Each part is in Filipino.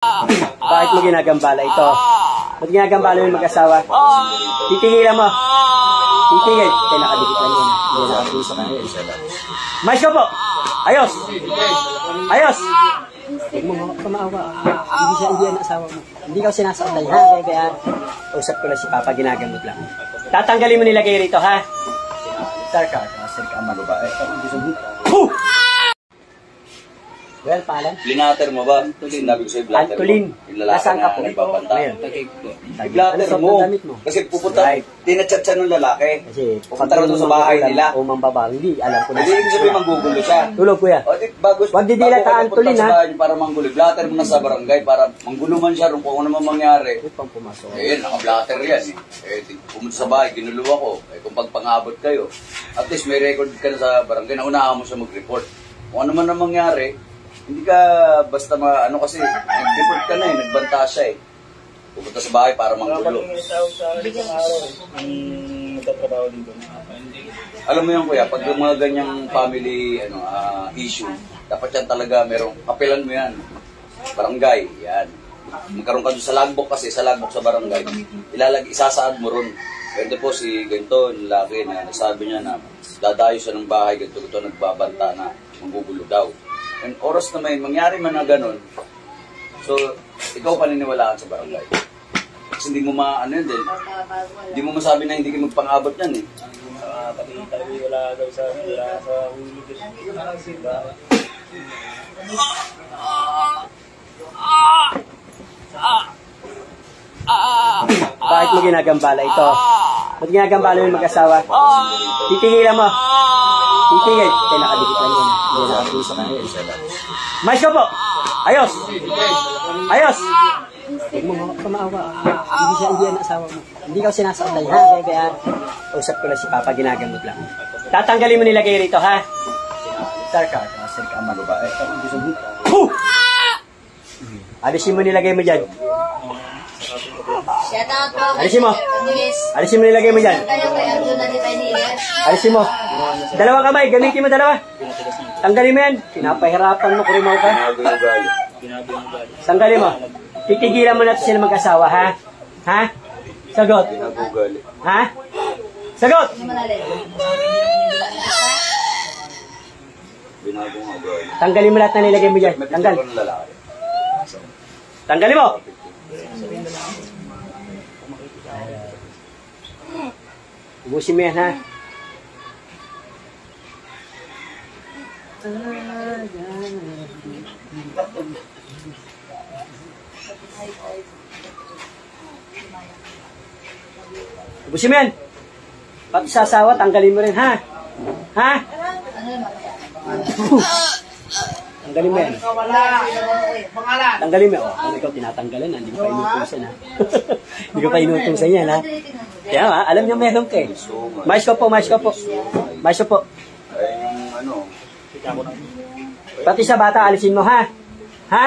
Bakit mo ginagambala ito? Ba't ginagambala yung mag-asawa? Titigilan mo. Titigil. Kaya nakadikit lang yun. Hindi nakapuso ka. Mais ko po. Ayos. Ayos. Huwag mo kumaawa. Hindi yan asawa mo. Hindi ka sinasaktan ha. Kaya usap ko lang si Papa, ginagamot lang. Tatanggalin mo nilagay rito ha. Sir ka. Sir ka mababae. Well, paalam. Blinater mo ba? Sinabi ko sa'yo, blatter mo. Antolin. Nasaan ka po? Nagbabanta. Blatter mo. Kasi pupunta, tinachat siya ng lalaki. Kasi pupunta rin sa bahay nila. O mambabaw. Hindi, alam ko na. Hindi, ibig sabihin manggugulo siya. Tulog kuya. Wag didila ta Antolin ha. Para manggulo. Blatter mo na sa barangay para manggulo man siya kung ano naman mangyari. Pang pumasok. Eh, naka-blatter yan eh. Pumunta sa bahay, ginulo ako. Eh, kung pagpangabot kayo, at least may record ka na sa barangay, naunahan mo siya mag-report. Kung ano man na mangyari, hindi ka basta ano kasi, nag-report ka na eh, nagbanta siya eh. Pupunta sa bahay para manggulo. Alam mo yan kuya, pag yung mga ganyang family issue, dapat yan talaga merong, kapilan mo yan. Barangay, yan. Magkaroon ka doon sa logbook kasi, sa logbook sa barangay, isasaad mo ron. Pwede po si ganito, lalaki na nagsabi niya na dadayo siya ng bahay, ganito nagbabanta na manggugulo daw. And oras na may mangyari man na ganun, so ikaw paniniwalaan sa barangay. Kasi hindi mo maano yun din, hindi mo masabi na hindi ka magpang-abot yan eh. Pati wala daw sa hulog Bakit mo ginagambala ito? Ba't ginagambala yung mag-asawa? Titigilan mo. Titigil. Kaya nakadikit lang yun. Hindi nakapuso ka. Mais ko po. Ayos. Ayos. Huwag mo kumaawa. Hindi yan asawa mo. Hindi ka sinasaktan ha. Kaya usap ko lang si Papa, ginagamot lang. Tatanggalin mo nilagay rito ha. Sir ka. Sir ka mababae. Alisin mo nilagay mo dyan. Shoutout po. Alisin mo. Alisin mo nilagay mo dyan. Alisin mo. Dalawang kamay. Gamitin mo dalawa. Tanggalin mo yan. Pinapahirapan mo. Kurimaw ka. Tanggalin mo. Titigilan mo natin sila mag-asawa, ha? Ha? Sagot. Ha? Sagot. Tanggalin mo lahat na nilagay mo dyan. Tanggal. Tanggalin mo. Ubusin mo yan, ha? Ubusin mo yan. Pati sa asawa, tanggalin mo rin, ha? Ha? Tanggalin mo yan. Tanggalin mo yan. Kung ikaw tinatanggalan, hindi ko pa inutusan, ha? Hindi ko pa inutusan yan, ha? Kaya ha, alam niyo meron ka eh. Mais ko po, mais ko po. Mais ko po. Pati sa bata, alisin mo, ha? Ha?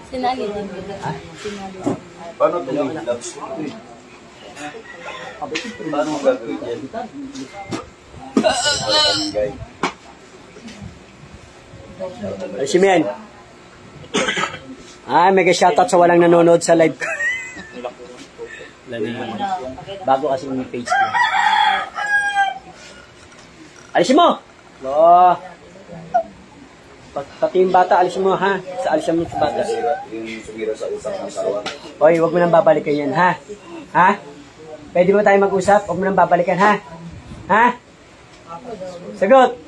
Sinali din. Paano ito yung gloves? Paano mo gagawin yan? Alisin mo yan. Ah, mega shoutout sa walang nanonood sa live. Bago kasi yung page ko. Alisin mo! Oh. Pati yung bata, alisin mo ha. Alisin mo sa bata. Yung sumira sa utang ng asawa. Oy, huwag mo nang babalikan yan ha. Ha? Pwede mo tayo mag-usap? Huwag mo nang babalikan ha. Ha? Sagot!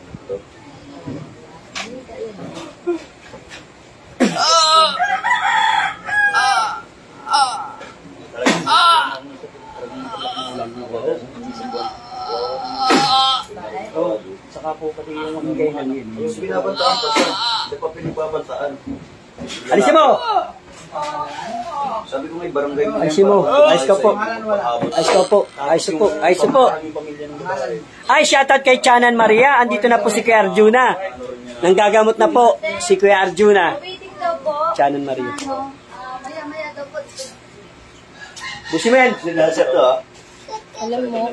Saka po pati yung ganyan yun. Yung binabantaan pa siya, hindi pa pinibabantaan. Alisin mo! Sabi ko may barangay. Alisin mo. Ayos ka po. Ayos ka po. Ayos po. Ayos po. Ay, shoutout kay Chanan Maria. Andito na po si Kuya Arjuna. Nanggagamot na po si Kuya Arjuna. Chanan Maria. Busi mo yan. Sinasya to ha. Alam mo,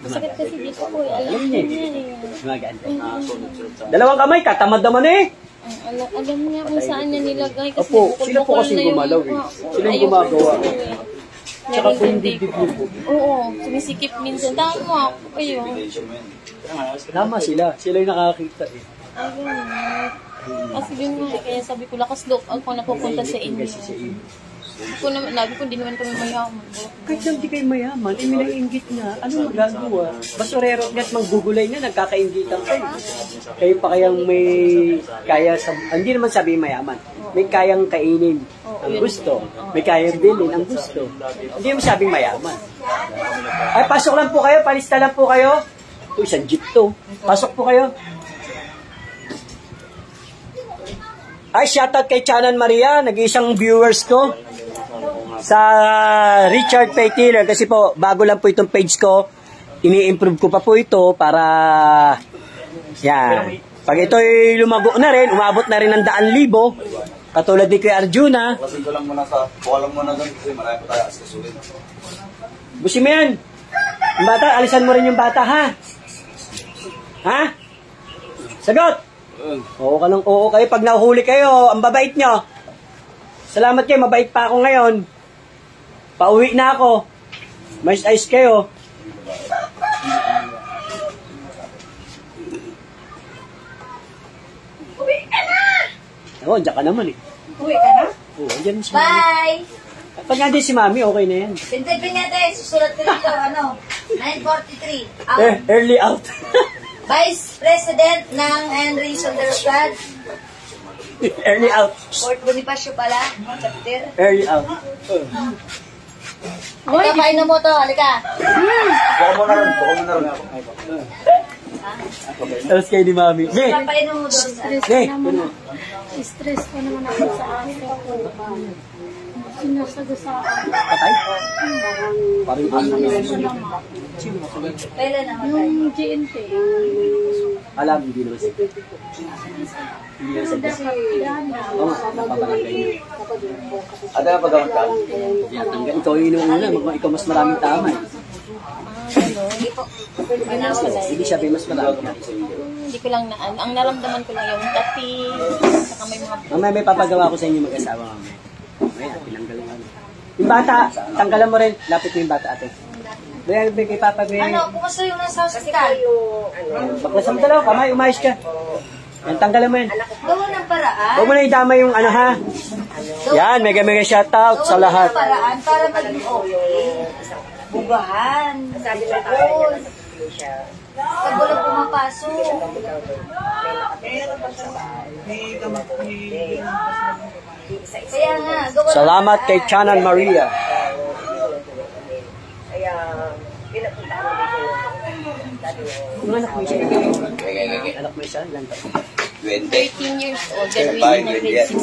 masakit kasi dito ko. Alam niya yan. Maganda. Dalawang kamay, katamad naman eh. Alam niya kung saan niya nilagay. Kasi Opo, sila po bukol-bukol kasi na yung gumalaw eh. mukha. Sila yung Ayoko gumagawa. gusto eh. Tsaka Meron po yung hindi dibdib ko. niyo po. Oo, sumisikip minsan. Tama ako kayo. Ebidensya mo yan. Tama sila. Sila yung nakakita eh. Ayun. Kasi yun nga, kaya sabi ko, lakas loob ako napupunta sa inyo. Kasi sa inyo. Ako naman, lagi ko, di naman kami mayaman. Kahit hindi kayo mayaman, eh, may nainggit na. Ano magagawa? Basurero at manggugulay na, nagkakainggitan kayo. Kayo pa kayang may kaya, hindi naman sabi mayaman. May kayang kainin ang gusto. May kayang bilhin ang gusto. Hindi naman sabing mayaman. Ay, pasok lang po kayo, palista lang po kayo. Ito, isang jeep to. Pasok po kayo. Ay, shoutout kay Chanan Maria, nag-iisang viewers ko sa Richard Pay Tiller kasi po bago lang po itong page ko, ini-improve ko pa po ito para yan. Pag ito'y lumago na rin, umabot na rin ng 100,000 katulad ni Kuya Arjuna. Kasi ko lang muna sa, buka lang muna doon kasi marami pa tayo askasulit. Busi mo yan. Yung bata, alisan mo rin yung bata, ha? Ha? Sagot! Oo ka lang, oo kayo. Pag nahuhuli kayo, ang babait nyo. Salamat kayo, mabait pa ako ngayon. Pauwi na ako. Mais ice kayo. Uwi ka na! Oo, dyan ka naman eh. Uwi ka na? Oo, dyan si Mami. Bye! Pag nandun si Mami, okay na yan. Pintipin niya tayo, susulat ko dito, 9:43. Out. Early out. Vice President ng Henry Sonderstad. Early out. Fort Bonifacio pala. Chapter. Early out. Ito, kainom mo to, halika. Buka mo na rin, buka mo na rin. Tapos kayo ni Mami. Be! Papainom mo doon sa... Be! Stress pa naman ako sa akin ko. Sinasagasaan. Patay? Parang ano na. Kailan namatay? Yung GNT. Alam, hindi naman siya. Hindi naman siya. Oo nga, napabarangay niyo. Ada na pagkakamit ka? Ikaw yung inuuna, ikaw mas maraming tama eh. Hindi po. Hindi siya mas marami. Hindi ko lang ang naramdaman ko lang yung tapi, saka may mga Mamaya may papagawa ko sa inyo mag-asawa mamaya. Mamaya, pinanggalan mo. Yung bata, tanggalan mo rin. Lapit mo yung bata ate. Doon kay Papa Be. Ano, kumusta yung nasa hospital? Baklasam ka lang, kamay, umayos ka. Yan, tanggalan mo yan. Gawa ng paraan. Huwag mo na idama yung ano ha. Yan, mega shoutout sa lahat. Gawa ng paraan para maging okay. Bugahan. Sabi na pag walang pumapasok. Kaya nga, gawa ng Salamat kay paraan. Chanan Maria. Kung anak mo isa, anak mo isa, ilan taon? 20. 13 years old, graduating ng Bye, grade yeah. 6.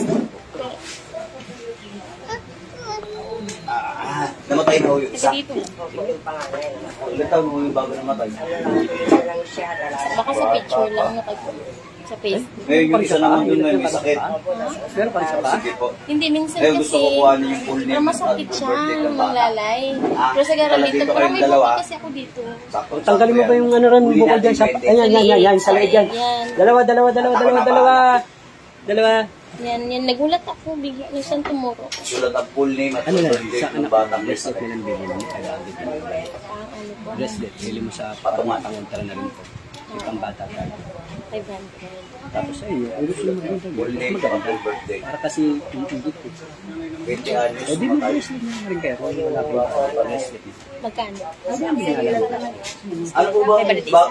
Namatay na ho yung isa. Kasi dito, Ilan taon mo yung bago namatay? baka sa picture lang na sa Facebook. Ngayon yung isa naman yun na may sakit. Meron pa rin siya pa? Sige po. Hindi, minsan Ngayon kasi, gusto ko kuhanin yung full name. pero masakit at siya, birthday ng bata. manglalay. Ah, Pero sa garalito, dito pero kayong may dalawa. bukod kasi ako dito. Sakto, Tanggalin mo ba yung ano rin, Huli bukod natin dyan sa... 20. Ayan, sa leeg yan. Yan. Dalawa. Yan, nagulat ako, bigla na siyang tumuro. Sulat ang full name at Ano na, birthday sa ng anak batang mo, may bracelet sakit. na lang bilhin mo. Kailangan Ang ano po, bracelet, bili mo sa Patungan. pangontara na rin po. Yung pang bata tayo. 500. Tapos ayun, ang gusto mo maganda. Full name at full birthday. Para kasi ingit ko. 20 anos. Eh di mo matay. bracelet na rin kayo. Kung wala po bracelet. Magkano? Ano po ba,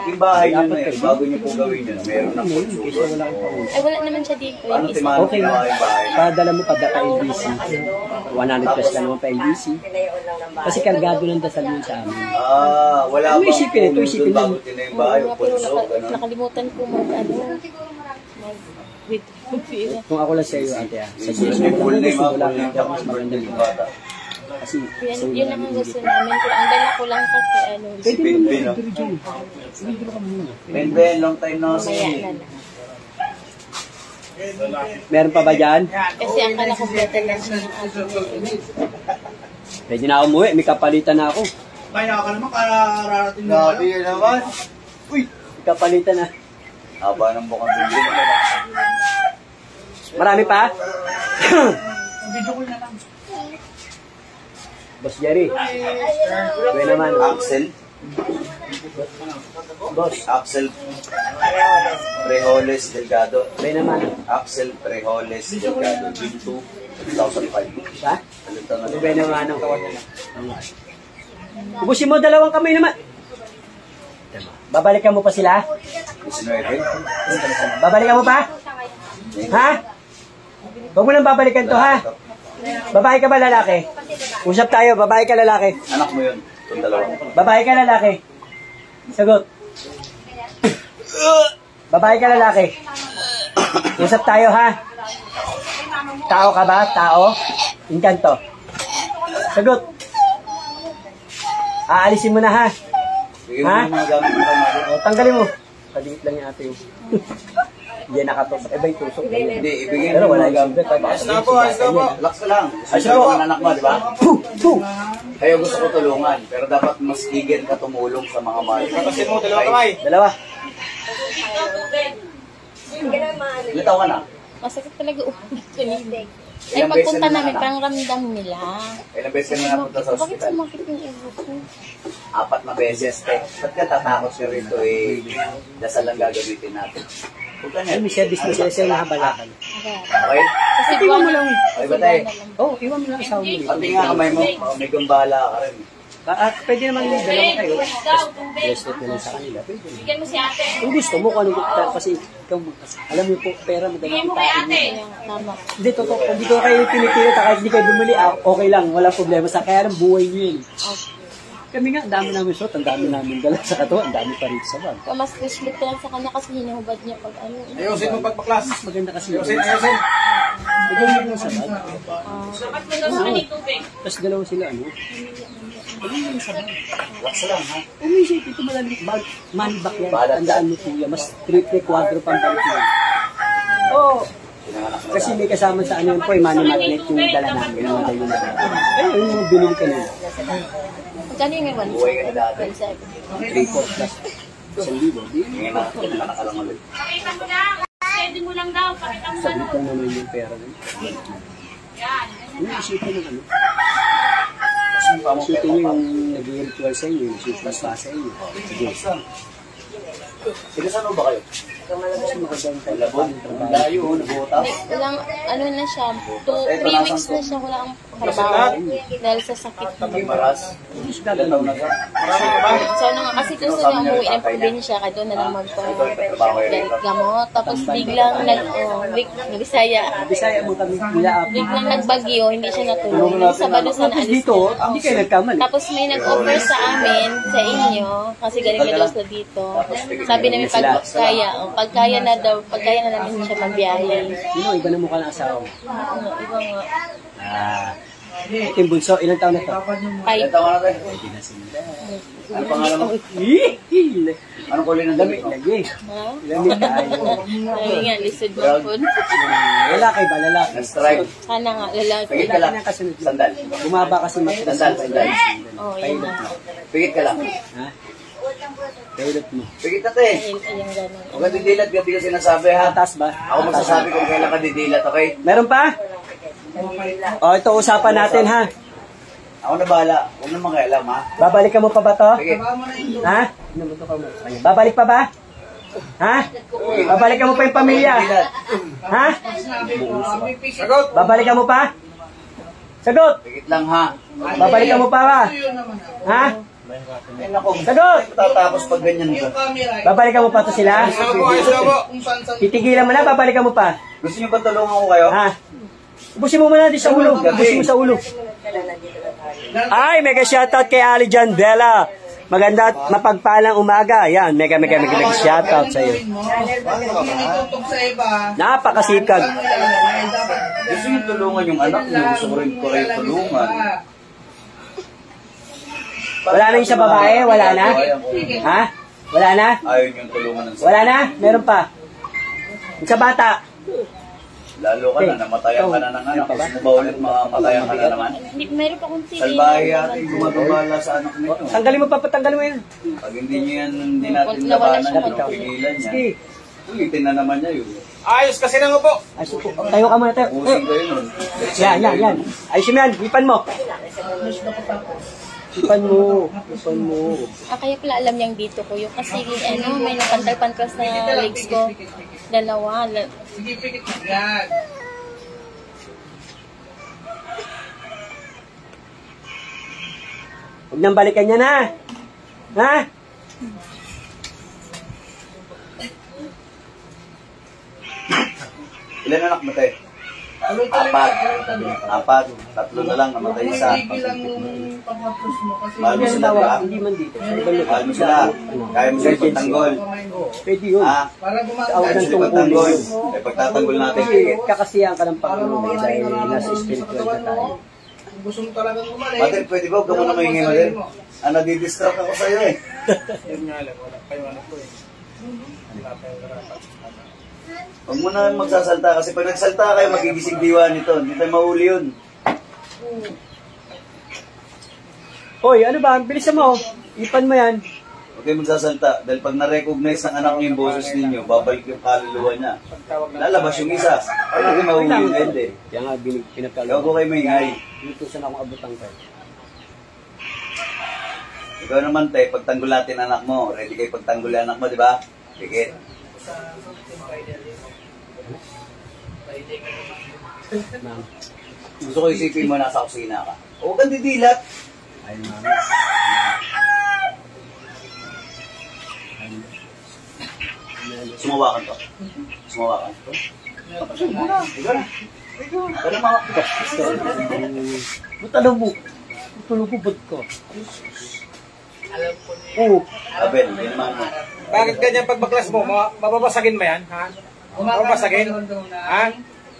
yung bahay nyo na yun, bago nyo po gawin yun, meron na po Kasi sugar. wala akong pangontara. Ay, wala naman siya dito. Paano Yung isa. timano Okay yung na. bahay bahay? Padala mo pa ka LBC. 100 plus ka naman pa LBC. Kasi kargado ng dasal yun sa amin. Ah, wala Ano bang isipin ito? puno Isipin dun bago lang. tinay yung bahay o Pero punso, gano'n? nakalimutan ko with pila. Kung ako lang sa iyo, ate, sa Sulat susunod yung full lang name gusto ako, ko lang yung ito, mas maganda birthday ng yun. bata. Kasi Yun lang ang gusto namin. Pero ang dala ko lang kasi ano, pwede mo Pinpin, na no? pero dyan. Libro ka muna. Ben, long time no maya see. na lang. Meron pa ba dyan? Kasi ang kala kompleto lang siya ng ating Pwede na ako umuwi, may kapalitan na ako. Kaya ka naman, kararating mo. Grabe yun naman. May kapalitan na. Haba ng bukang bindi. Marami pa? Video call na lang. Boss Jerry. Kuya naman. Axel. Boss. Axel Prejoles Delgado. Kuya naman. Axel Prejoles Delgado. June 2, 2005. Ha? Salita na Kuya naman ang kawalan na. Ubusin mo, dalawang kamay naman. Babalikan mo pa sila? 19. Babalikan mo pa? Ha? Huwag mo nang babalikan to, ha? Babae ka ba, lalaki? Usap tayo, babae ka, lalaki. Anak mo yun. Itong dalawa. Babae ka, lalaki. Sagot. Babae ka, lalaki. Usap tayo, ha? Tao ka ba? Tao? Inkanto. Sagot. Aalisin mo na, ha? Bigyan mo yung mga gamit mo kay Mother. O, tanggalin mo. Padikit lang yung ate yung... Hindi nakatusok. Iba yung tusok. Hindi, ibigay Pero mo wala yung mga yung gamit. ayos na po, ayos na po. Relax ka lang. Ayos Ayos na po. ang anak mo, di ba? Puh! Puh! Kaya gusto ko tulungan. Pero dapat mas eager ka tumulong sa mga mahal. Kasi mo, dalawa kamay. Dalawa. Ilan taon ka na? Masakit talaga ulo ko nila. Ay, Ilang beses pagpunta na namin, na? parang ramdam nila. Ilang beses ka na napunta sa Bakit ospital? sumakit yung ulo ko? 4 na beses. Ba't ka tatakot ka rito eh? Dasal lang gagamitin natin. Huwag ka Ay, niya. may service na sila sa'yo nahabalakan. Okay? Kasi Iwan mo lang. Okay ba tayo? Oh, iwan mo lang asawa mo. Pati nga kamay mo. May gambala ka rin. Pwede naman yung dalawa kayo. Bracelet na lang sa kanila. Pwede naman. Bigyan mo si ate. Kung gusto mo, kung ano gusto, kasi ikaw magkasama. Alam mo po, pera madali Bigyan mo kitain kay mo. ate. Tama. Hindi, totoo. Kung di ko kayo pinipilit, kahit hindi kayo bumili, okay lang, walang problema. Sa kaya ng buhay nyo yun. Okay. Kami nga, ang dami namin suot, ang dami namin dala sa katawan, ang dami pa rin sa bag. Mas respeto ko lang sa kanya kasi hinahubad niya pag ano. Ayusin mo pagpaklas. Mas maganda kasi yun. Ayusin, ayusin. Bigyan mo lang sa bag. Dapat mo daw sa kanya tubig. Tapos dalawa sila, ano? Relax lang ha. Umisip, ito malalim. Money back yan. Balat Tandaan mo kuya, mas triple, quadro pang balik yan. Oo. Pinanganak mo Kasi lang. may kasama sa ano yun po, money magnet yung dala namin. Yung mga yun. Ayun, yung mga binili ka nila. Magkano yung may Buhay ka na dati. 3, 4 plus. 1,000. Di, Pinanganak ka lang ulit. Pakita mo lang. Pwede mo lang daw. Pakita mo sabi ko naman yung pera nun. Yung isipin ng ano. Kasi yung pamong Isipin nyo yung nag-ritual sa inyo, yung susunod pa sa inyo. Sige. Sige, saan ba kayo? Kasi makaganda tayo. Labon. Layo, nabutas. Walang, ano na siya, 3 weeks na siya, wala ang trabaho. Dahil sa sakit. Gimaras. Ilan taon na ka? So, kasi gusto niya umuwi ng probinsya, kaya doon na lang magpa-gamot. Tapos biglang nag-Bisaya. Bisaya mo kami nila. Biglang nagbagyo, hindi siya natulog. Sabado sana Tapos alis dito, na. hindi kayo nagkamali. Tapos may nag-offer sa amin, sa inyo, kasi galing na daw sa dito. Sabi namin pag kaya na daw, pag kaya na namin siya magbiyahe. Sino, iba na mukha ng asawa mo. Ano, iba nga. Ito yung bunso, ilang taon na to? Ilan Five. taon na tayo? Pwede na sila. Ano pangalan mo? Anong kulay ng damit mo? Lagi. Ha? Lagi tayo. Sabi nga, lisod mo po. Lalaki ba, lalaki? Strike. Sana nga, lalaki. Pigit ka lang. Sandal. Bumaba kasi matras. Sandal. Oh, yun na. Pigit ka lang. Ha? Pilot mo. Pigit na te. Ayun gano'n. Huwag ka didilat, gabi ka sinasabi ha. Tatas ba? Ako magsasabi kung kailan ka didilat, okay? Meron pa? O, ito usapan natin ha. Ako na bahala. Huwag na makialam ha. Babalikan mo pa ba to? Pigit. Ha? Babalik pa ba? Ha? Babalikan mo pa yung pamilya? Ha? Sagot. Babalikan mo pa? Sagot! Pigit lang ha. Babalikan mo pa ba? Ha? Ay nako. Sagot! Tatapos pag ganyan ka. Babalikan mo pa to sila? Ayos na po. Titigilan mo na, babalikan mo pa. Gusto niyo ba tulungan ko kayo? Ha? Ubusin mo muna din sa ulo. Ubusin mo sa ulo. Ay, mega shoutout kay Ali John Bella. Maganda at mapagpalang umaga. Yan, mega shoutout sa iyo. Tutok sa iba. Napakasikag. Gusto niyo tulungan yung anak niyo. Gusto ko rin ko kayo tulungan. Wala na yung sa babae? Wala na? Ha? Wala na? Ayaw niyong tulungan ng Wala na? Meron pa? Yung sa bata? Lalo ka na, namatayan ka na ng anak. Gusto mo ba ulit mamatayan ka na naman? Hindi, meron pa akong tingin. Salbahe ate, gumagabala sa anak ninyo. Tanggalin mo pa, patanggalin mo yan. Pag hindi niyo yan, hindi natin Nawala labanan siya yun, mag- pigilan niya. Sige. Ulitin na naman niya yun. Ayos kasi na nga po. Ay, supo. Tayo ka muna, tayo. Pusing kayo nun. Yan. Ayusin mo yan. Hipan mo. Hipan mo. Kaya pala alam niyang dito ko yung kasi may napantal-pantras na legs ko. Dalawa. Sige, pikit mo. Yan. Huwag nang balikan yan, ha? Ha? Ilan anak mo tayo? Apat. Tatlo na lang, namatay isa. Tigil lang yung pag-hapos mo kasi Mahal mo sila, di ba? Hindi man dito. Sa ibang lugar. Mahal mo sila. Kaya mo sila ipagtanggol. Pwede yun. para Awag Kaya ng mo sila ipagtanggol. tungkulin. Eh, pagtatanggol natin. Kasi kakasiyahan ka ng Panginoon eh, dahil nasa spiritual na tayo. gusto mo talagang umalis. Mother, pwede ba? Huwag ka muna maingay, Mother. Nadidistract ako sa'yo eh. Yun nga lang, wala kayo ano po eh. Wala kayong karapat. Huwag mo na magsasalta kasi pag nagsalta kayo, magigising diwa nito. Hindi tayo mahuli yun. Hoy, ano ba? Bilisan mo. Ipan mo yan. Huwag kayo magsasalta. Dahil pag na-recognize ng anak niyo yung boses ninyo, babalik yung kaluluwa niya. Lalabas yung isa. Ano kayo mahuli yung end eh. Kaya nga, Huwag pinagkalaw. ko kayo maingay. Inutusan akong abutang ka. Ikaw naman tayo, pagtanggol natin anak mo. Ready kayo pagtanggol yung anak mo, di ba? Sige. Ma'am. Gusto ko isipin mo nasa kusina ka. Huwag kang didilat. Ay, ma'am. Sumawakan to. Sumawakan to. Tapos mo na. Ikaw na. Ikaw na mga. Ba't alam mo? Tulog ko, ba't ka? Oo. Abel, hindi naman mo. Bakit ganyan pag baklas mo? Mababasagin mo yan? Ha? Mababasagin? Ha?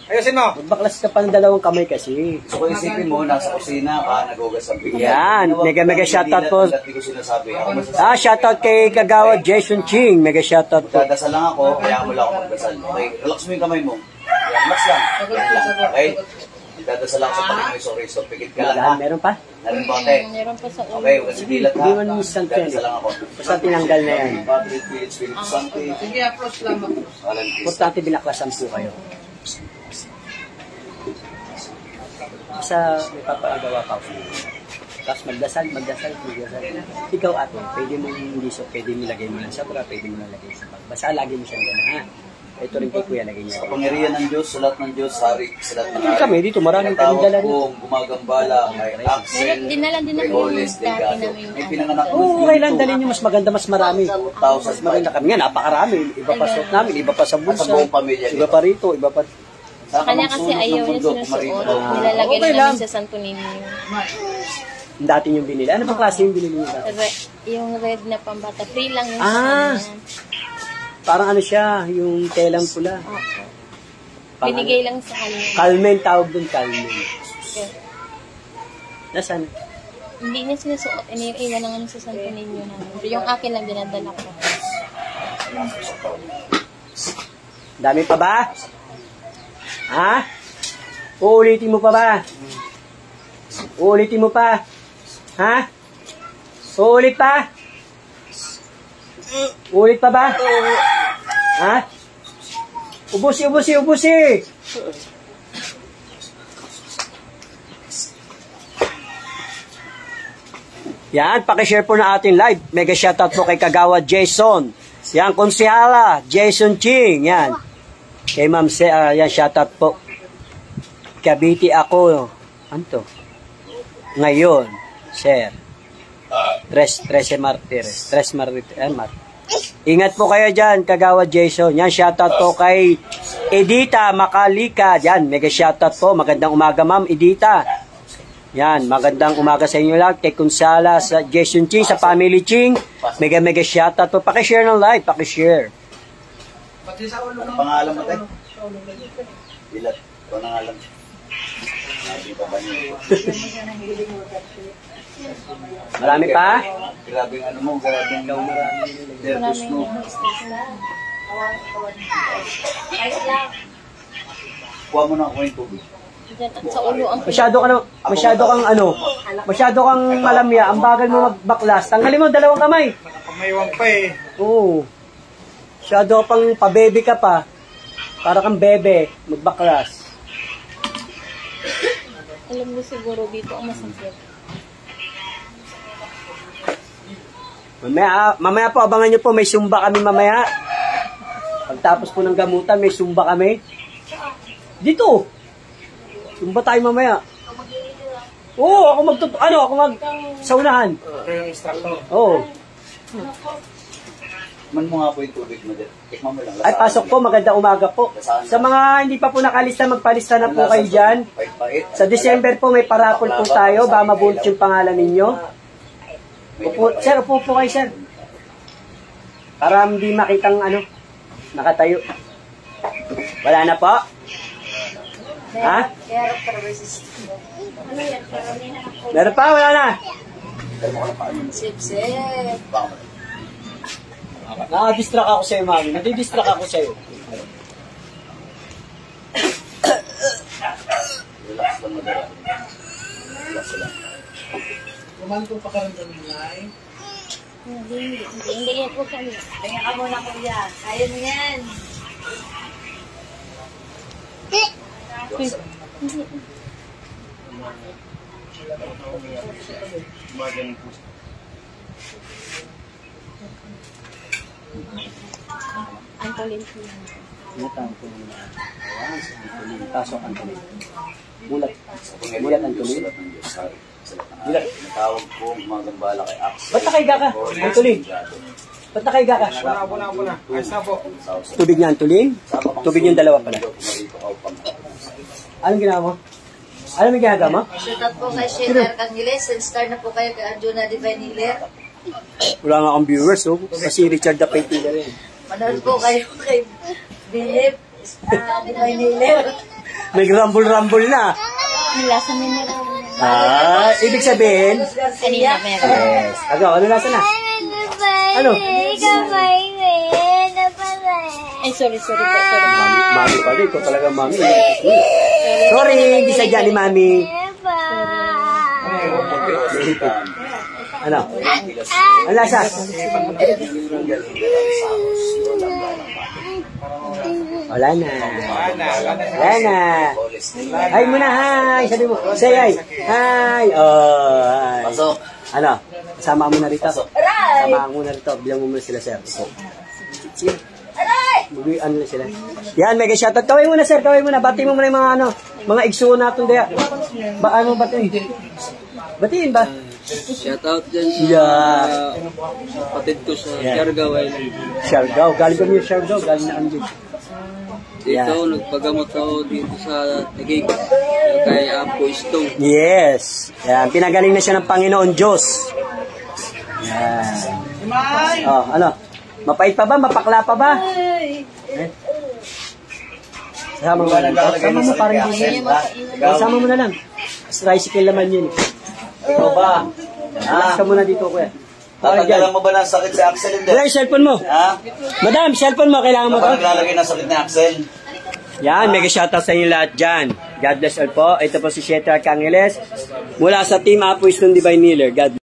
Ayusin mo. Magbaklas ka pa ng dalawang kamay kasi. Gusto ko isipin mo, nasa kusina ka, nag-ugas ang bigyan. Yan, mega shoutout po. Hindi ko sinasabi. Ako masasabi. Shoutout kay Kagawa Jason Ching. Mega shoutout po. Magdadasal lang ako, kaya mo lang ako magdasal. Okay? Relax mo yung kamay mo. Relax lang. Yan lang. Okay? Magdadasal ako sa Panginoon sorry. So, pigit ka lang ha. Meron pa? Meron ba, te? Meron pa sa ulo. Okay, huwag kasi dilat ha. Hindi man instant yan Magdadasal lang ako. Basta tinanggal na yan. Padre, Spirit, Spirit Santo. Sige, approach lang. Walang Cristo. Importante binaklasan po kayo. Basta may papagawa pa po. Tapos magdasal. Ikaw ate, pwede mo hindi so, pwede mo lagay mo lang sa bra, pwede mo lang lagay sa bag. Basta lagi mo siyang gano'n ha. Ito rin kay Kuya lagay niya. Sa pangyarihan ng Diyos, sa lahat ng Diyos, hari, sa lahat ng hari. Kami dito, maraming kaming dala rin. Kung gumagambala, may Axel, Meron, dinalan din may namin Holes, yung dati Delgado. namin. May pinanganak mo. Oo, kailan dalhin nyo mas maganda, mas marami. Thousands Mas maganda kami nga, napakarami. Iba pa suot namin, iba pa sa At bulsa. sa buong pamilya. Iba pa rito, iba pa. Sa kanya kasi ayaw niya sinusuot. Nilalagay Okay na lang. namin sa Santo Niño. Dati yung binili. Ano bang klase yung binili niyo dati? Yung red na pambata. Free lang yung Ah. sa kanya. Parang ano siya, yung telang pula. Oo. Pang- Binigay lang sa kanya. Calmen, tawag doon, Calmen. Okay. Nasaan? Hindi niya sinusuot. Iniiwan na nga sa Santo Niño namin. Yung akin lang dinadala ko. Dami pa ba? Ha? Uulitin mo pa ba? Uulitin mo pa? Ha? Uulit pa? Ulit pa ba? Ha? Ubusi! Yan, pakishare po na ating live. Mega shoutout po kay Kagawa Jason. Yan, konsihala, Jason Ching. Yan. Kay Ma'am yan, shoutout po. Cavite ako. Ano to? Ngayon, sir. Tres Martires. Ingat po kayo dyan, Kagawa Jason. Yan, shoutout po kay Edita Makalika. Yan, mega shoutout po. Magandang umaga, Ma'am Edita. Yan, magandang umaga sa inyo lahat. Kay Kunsala, sa Jason Ching, sa Family Ching. Mega shoutout po. Pakishare ng live, pakishare. Pati sa ulo Ang pangalan mo tayo? Dilat. Ito ang alam. Natin pa ba niyo? Marami pa? Grabe ang ano mo, grabe ang nervous mo. Kuha mo na ako yung tubig. Diyan at sa ulo ang masyado kang malamya. Ang bagal mo magbaklas. Tanggalin mo dalawang kamay. Nakapamayawang pa eh. Oo. Masyado pang pabebe ka pa. Para kang bebe, magbaklas. Alam mo siguro dito ang masakit. Mamaya po, abangan nyo po, may sumba kami mamaya. Pagtapos po ng gamutan, may sumba kami. Dito! Sumba tayo mamaya. Oo, ako saunahan. Kayo yung instructor. Oo. Man mo nga po yung tubig mo dyan. Tikman mo lang. Ay, pasok po, magandang umaga po. Sa mga hindi pa po nakalista, magpalista na po kayo dyan. Sa December po, may parapol po tayo. Baka mabunot yung pangalan ninyo. Sir, upo po kayo, sir. Para hindi makitang nakatayo. Wala na po? Ha? Meron pa? Wala na? Sip-sip. Nakadistract ako sa'yo, mami. Nadidistract ako sa'yo. Relax lang madara. Relax lang. Kumantong pakaramdam ng ay. Hindi yan po kami. Kaya ka muna, kuya. Kaya mo yan. Antolin po. Natawag ko naman. Ayan, si Antolin. Pasok, Antolin. Mulat, Antolin. Mulat. Natawag ko magambala kay Axel. Ba't nakaiga ka, Antolin? Ba't nakaiga ka? Abuna. Ayos na po. Tubig niya, Antolin? Tubig yung dalawa pala. Anong ginawa mo? Ano may ginagawa mo? Shout out po kay Sheila Arcangeles. And star na po kayo kay Arjuna Divine Healer. Wala nga akong viewers, oh. Kasi Richard the Painter rin. Manood po kayo kay Philip Divine Healer. May rumble na. Ang lasa mineral. Ibig sabihin? Kanina meron. Yes. Ano lasa na? Ano? Ay, sorry po. Sorry. Mami pala, ikaw talaga mami. Sorry, hindi sadya ni mami. Ano? Ano lasa? Wala na. Wala na. Hi muna, hi. Sabi mo, say hi. Hi. Oh, hi. Pasok. Ano? Kasama mo na rito. Kasama mo na rito. Bilang mo muna sila, sir. Sige. Ano na sila. Yan, mega shoutout. Kaway muna, sir. Kaway muna. Bati mo muna yung mga mga igsuo natin daya. Ano batiin? Batiin ba? Shoutout dyan sa kapatid ko sa Siargao Island. Siargao. Galing kami yung Siargao. Galing na kami dito. Dito, nagpagamot ako dito sa Taguig. Kay Apo Istong. Yes. Yan. Pinagaling na siya ng Panginoon Diyos. Yan. Oh, ano? Mapait pa ba? Mapakla pa ba? Sama mo na lang. Sama mo parang hindi. Sama mo na lang. Tricycle naman yun. Ikaw ba? Relax ka muna dito, kuya. Tatanggalan mo ba ng sakit si Axel? Hindi. Wala yung cellphone mo. Ha? Madam, cellphone mo. Kailangan mo Ano ba to. naglalagay ng sakit ni Axel? Yan, mega shoutout sa inyo lahat dyan. God bless all po. Ito po si Shetra Arcangeles. Mula sa Team Apo Istong Divine Healer. God bless.